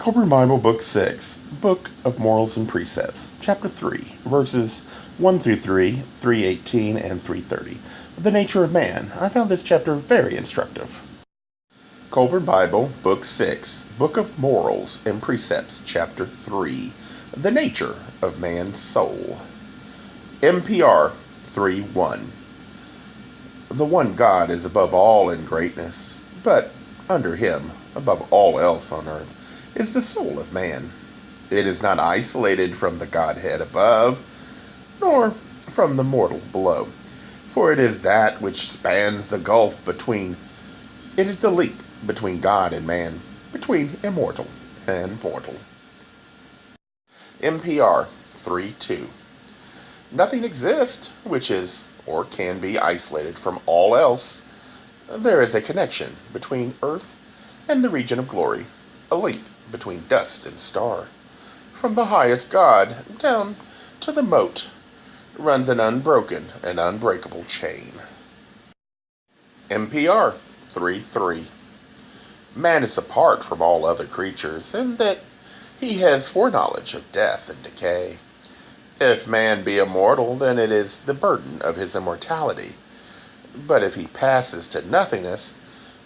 Kolbrin Bible, Book 6, Book of Morals and Precepts, Chapter 3, verses 1 through 3, 3:18, and 3:30. The Nature of Man. I found this chapter very instructive. Kolbrin Bible, Book 6, Book of Morals and Precepts, Chapter 3, The Nature of Man's Soul. MPR 3:1. The one God is above all in greatness, but under him, above all else on earth, is the soul of man. It is not isolated from the Godhead above, nor from the mortal below, for it is that which spans the gulf between. It is the link between God and man, between immortal and mortal. MPR 3:2. Nothing exists which is or can be isolated from all else. There is a connection between earth and the region of glory, a link between dust and star. From the highest God down to the mote runs an unbroken and unbreakable chain. MPR 3:3. Man is apart from all other creatures, in that he has foreknowledge of death and decay. If man be immortal, then it is the burden of his immortality. But if he passes to nothingness,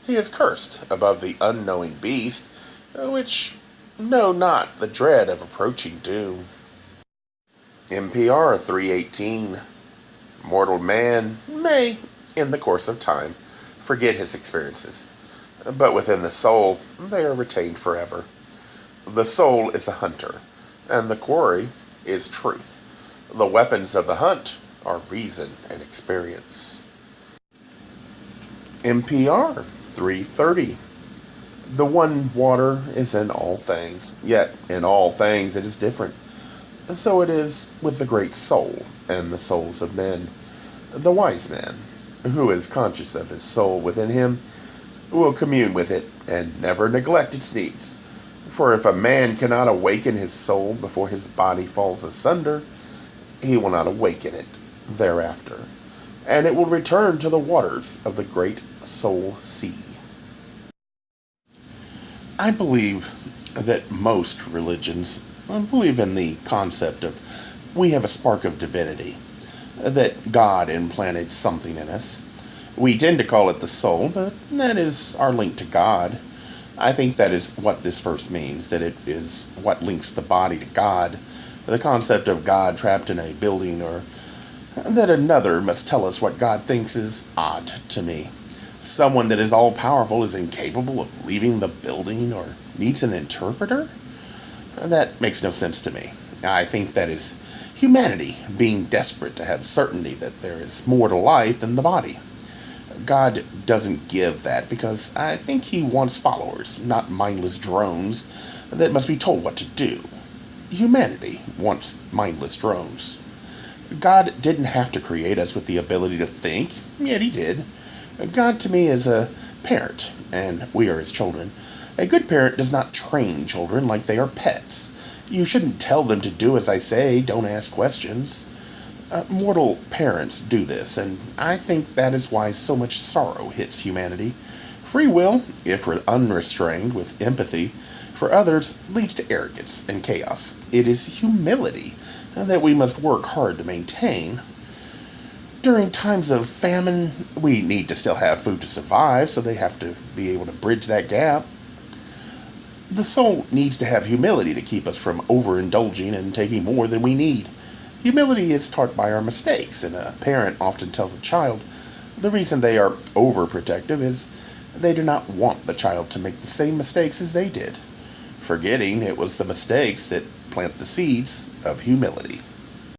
he is cursed above the unknowing beast, which know not the dread of approaching doom. MPR 3:18. Mortal man may, in the course of time, forget his experiences, but within the soul they are retained forever. The soul is a hunter, and the quarry is truth. The weapons of the hunt are reason and experience. MPR 3:30. The one water is in all things, yet in all things it is different. So it is with the great soul and the souls of men. The wise man, who is conscious of his soul within him, will commune with it and never neglect its needs. For if a man cannot awaken his soul before his body falls asunder, he will not awaken it thereafter, and it will return to the waters of the great soul sea. I believe that most religions believe in the concept of we have a spark of divinity, that God implanted something in us. We tend to call it the soul, but that is our link to God. I think that is what this verse means, that it is what links the body to God. The concept of God trapped in a building, or that another must tell us what God thinks, is odd to me. Someone that is all-powerful is incapable of leaving the building or needs an interpreter? That makes no sense to me. I think that is humanity being desperate to have certainty that there is more to life than the body. God doesn't give that because I think he wants followers, not mindless drones that must be told what to do. Humanity wants mindless drones. God didn't have to create us with the ability to think, yet he did. God to me is a parent, and we are his children. A good parent does not train children like they are pets. You shouldn't tell them to do as I say, don't ask questions. Mortal parents do this, and I think that is why so much sorrow hits humanity. Free will, if unrestrained with empathy for others, leads to arrogance and chaos. It is humility that we must work hard to maintain. During times of famine, we need to still have food to survive, so they have to be able to bridge that gap. The soul needs to have humility to keep us from overindulging and taking more than we need. Humility is taught by our mistakes, and a parent often tells a child the reason they are overprotective is they do not want the child to make the same mistakes as they did, forgetting it was the mistakes that plant the seeds of humility.